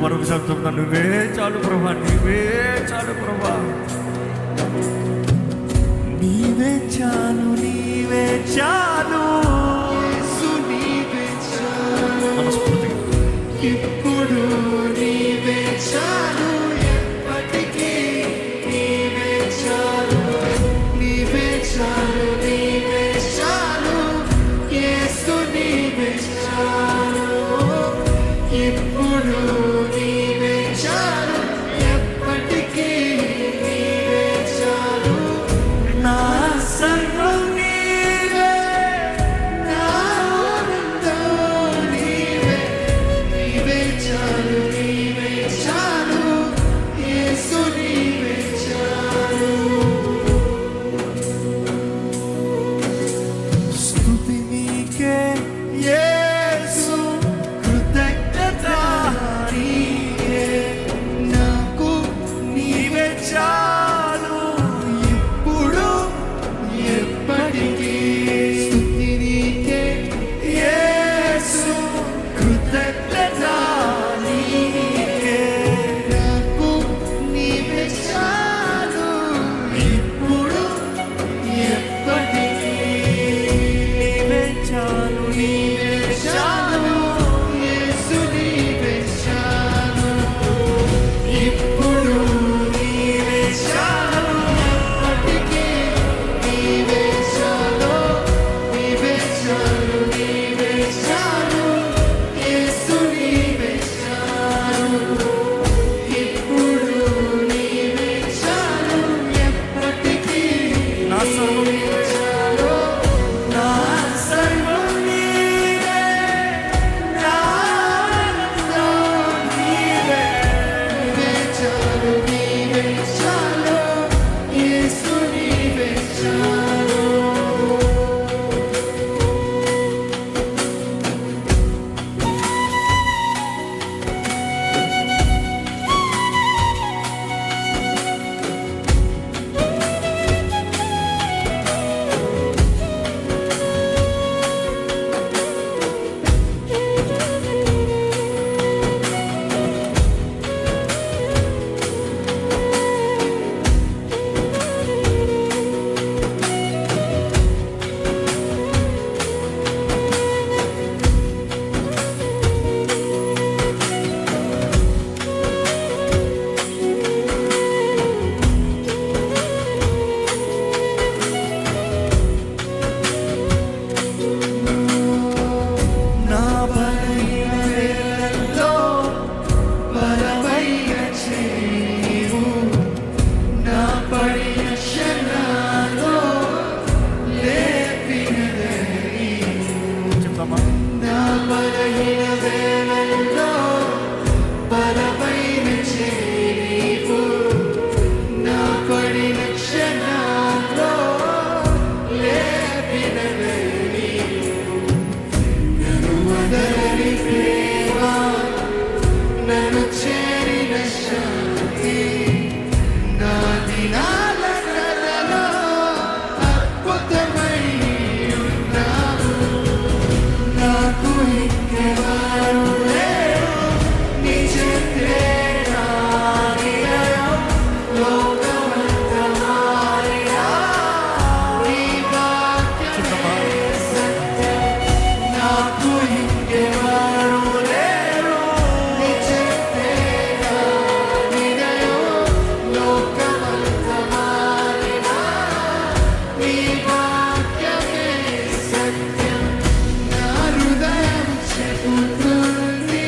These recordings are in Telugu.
మరొకసారి చెప్తున్నా, నువ్వే చాలు ప్రభా, నీవే చాలు ప్రభా, నీవే చాలు, నీవే చాలు, మనస్ఫూర్తిగా ఇప్పుడు నీవే చాలు, ఎప్పటికీ నీవే చాలు, నీవే చాలు, నీవే చాలు, యేసు నీవే చాలు, ఇప్పుడు నీవే చాలు, ఎప్పటికీ నీవే చాలు, నా సర్వం నీవే, నా ఆనందం నీవే, నీవే చాలు, నీవే చాలు, యేసు నీవే చాలు. స్తుతి నీకే యేసు, కృతజ్ఞత నీకే, నాకు నీవే చాలు, ఇప్పుడు ఎప్పటికీ స్తుతి నీకే యేసు, కృతజ్ఞత నీకే, నాకు నీవే చాలు, ఇప్పుడు ఎప్పటికీ నీవే చాలు, నీవే చాలు, యేసు నీవే చాలు, ఇప్పుడు నీవే చాలు, ఎప్పటికీ నీవే చాలు, నీవే చాలు, నీవే చాలు, యేసు నీవే చాలు, ఇప్పుడు నీవే చాలు, ఎప్పటికీ నా సర్వం నీవే చాలు, నా సర్వం నీవే, నా ఆనందం నీవే, నీవే చాలు, నీవే చాలు, యేసు నీవే చాలు. నా బలహీన వేళల్లో బలమైన చేయువు, నా పడిన క్షణాల్లో లేపినదే నీవు. చెప్తామా? నా బలహీన వేళల్లో బలమైన చేయువు, నా పడిన క్షణాల్లో లేపినదే నీవు. నన్ను వదలని ప్రేమ, నన్ను చేరిన శాంతి, నా దినాలలో అద్భుతమై ఉన్నావు. నాకు ఇంకెవరు లేరు, నీ చెంతే నా నిలయం, లోకమంతా మారినా నీ వాక్యమే సత్యం. నాకు ఇంకెవరు లేరు, నీ చెంతే నా నిలయం, లోకమంతా మారినా నీ వాక్యమే సత్యం. నా హృదయం చెబుతుంది,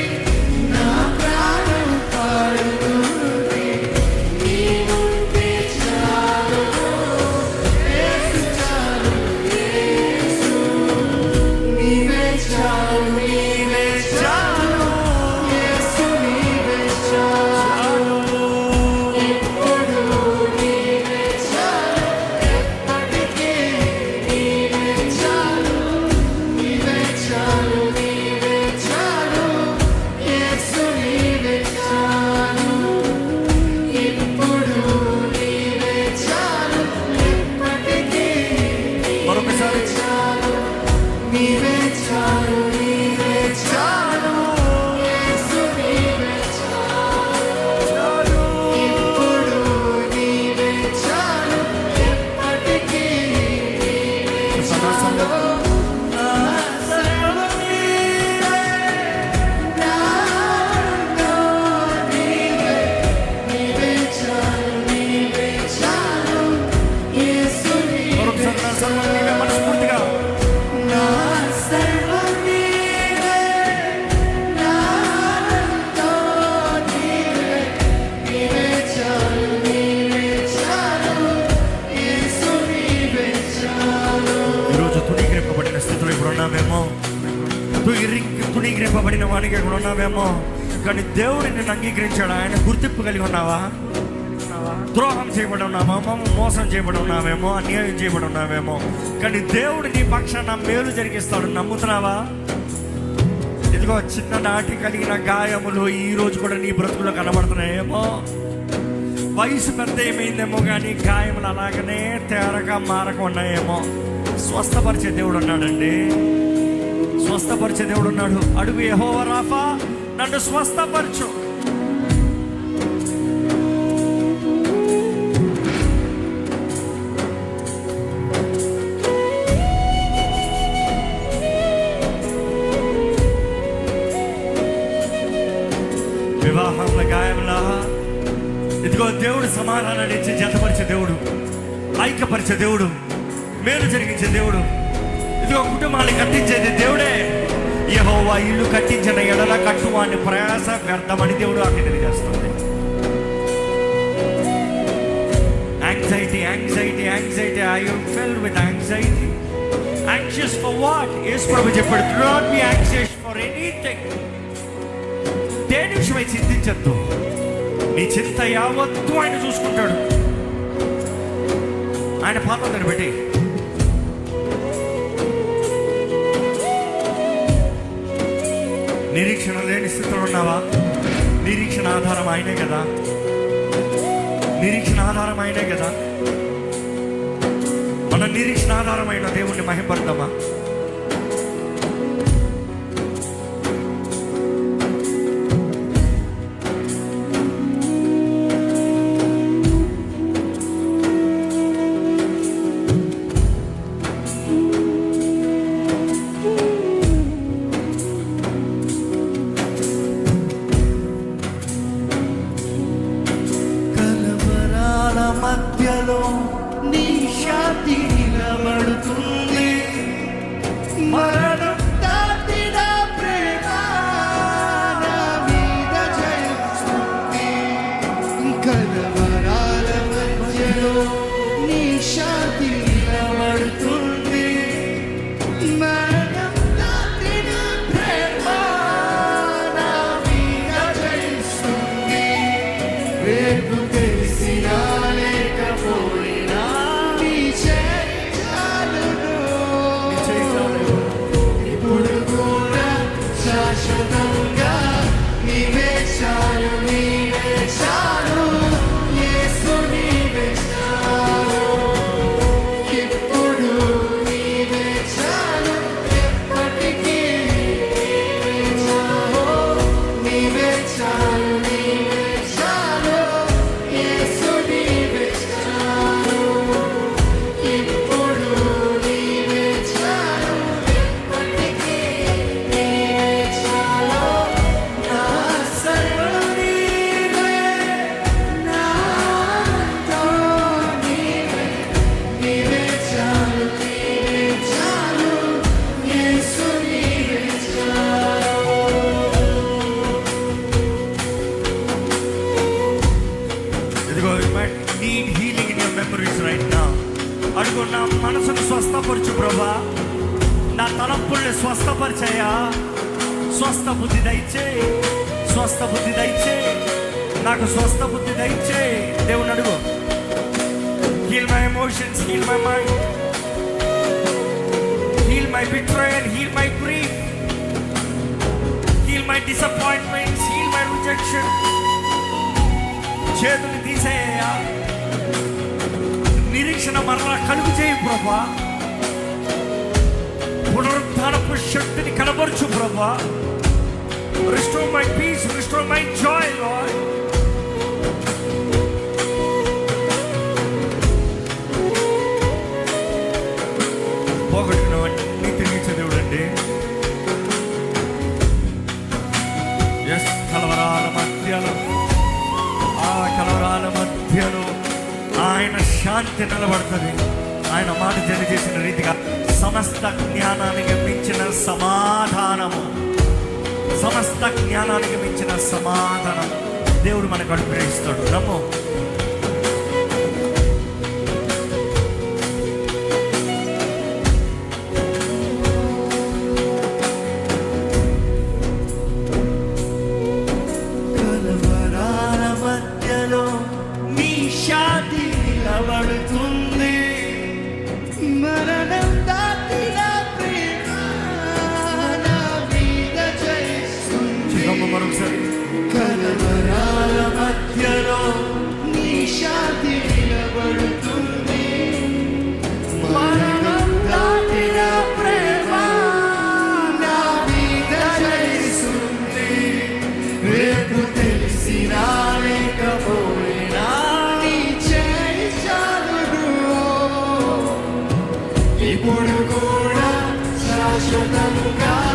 నా ప్రాణం పాడుతుంది, నీ ఉంటే చాలు, యేసు చాలు, యేసు నీవే చాలు, నీవే చాలు, యేసు నీవే చాలు, ఇప్పుడు నీవే చాలు, ఎప్పటికీ నీవే చాలు, నీవే చాలు, నీవే చాలు, యేసు నీవే చాలు, ఇప్పుడు నీవే చాలు, ఎప్పటికీ మరొకసారి చాలు, నీవే చాలు, నీవే చాలు, యేసు నీవే చాలు. తుణీకరింపబడిన వానికి ఇక్కడ ఉన్నావేమో, కానీ దేవుడు నిన్ను అంగీకరించాడు. ఆయన గుర్తింపు కలిగి ఉన్నావా? ద్రోహం చేయబడి ఉన్నామా, మోసం చేయబడి ఉన్నావేమో, అన్యాయం చేయబడి ఉన్నావేమో, కానీ దేవుడు నీ పక్షాన మేలు జరిగిస్తాడు. నమ్ముతున్నావా? ఇదిగో చిన్ననాటి కలిగిన గాయములు ఈ రోజు కూడా నీ బ్రతుకులో కనబడుతున్నాయేమో. వయసు పెద్ద ఏమైందేమో, కానీ గాయములు అలాగనే తేరక మారక ఉన్నాయేమో. స్వస్థపరిచే దేవుడు ఉన్నాడండి, స్వస్థపరిచే దేవుడు ఉన్నాడు. అడుగు, యెహోవా రాఫా, నన్ను స్వస్థపరచు. వివాహంలో గాయంలా ఇదిగో దేవుడు సమాధానాన్ని ఇచ్చి జతపరిచే దేవుడు, ఐక్యపరిచే దేవుడు, మేలు జరిగించే దేవుడు. ఇదిగో కుటుంబాన్ని కట్టించేది దేవుడే. యెహోవా ఇల్లు కట్టించిన ఎడల కట్టువాని ప్రయాస వ్యర్థమని దేవుడు ఆజ్ఞ తెలియజేస్తుంది. Anxiety, anxiety, anxiety. I am filled with anxiety. Anxious for what? Yesu ప్రభు చెప్పాడు, do not be anxious for anything. దేని విషయమై చింతించద్దు, నీ చింత యావత్తు ఆయన చూసుకుంటాడు. ఆయన పాత్రను పెట్టి నిరీక్షణ లేని స్థితిలో ఉన్నావా? నిరీక్షణ ఆధారం ఆయనే కదా, నిరీక్షణ ఆధారం ఆయనే కదా. మన నిరీక్షణ ఆధారమైన దేవుణ్ణి మహిమపడతామా? మధ్యలో నీ శాంతి నిలబడుతుంది. మరణం దాటిన ప్రేమ నా మీద జయిస్తుంది. కలవరాల మధ్యలో నీ శాంతి నిలబడుతుంది. మరణం దాటిన ప్రేమ నా మీద జయిస్తుంది. రేపు తెలిసినా అడుగు, నా మనసును స్వస్థపరచు ప్రభా, నా తలంపుల్ని స్వస్థపరిచయా. స్వస్థ బుద్ధి దయచే, స్వస్థ బుద్ధి దయచే, నాకు స్వస్థ బుద్ధి దయచే. దేవుని అడుగు. Heal my emotions, heal my mind, heal my betrayal, heal my grief, heal my disappointments, heal my rejection. చేతులు తీసేయ్యా. నిరీక్షణ మరలా కలుగు చేయి ప్రభా. పునరుద్ధానపు శక్తిని కనబరుచు ప్రభా. Restore my peace, restore my joy, Lord. పోగొట్టుకున్నవన్నీ తిరిగి చదివుడండి. కలవరాల మధ్యలో, ఆ కలవరాల మధ్యలో ఆయన శాంతి నిలబడుతుంది. ఆయన మాట తెలియజేసిన రీతిగా సమస్త జ్ఞానానికి మించిన సమాధానము, సమస్త జ్ఞానానికి మించిన సమాధానం దేవుడు మనకు అనుగ్రహిస్తాడు. నమ్ము. శాశ్వతముగా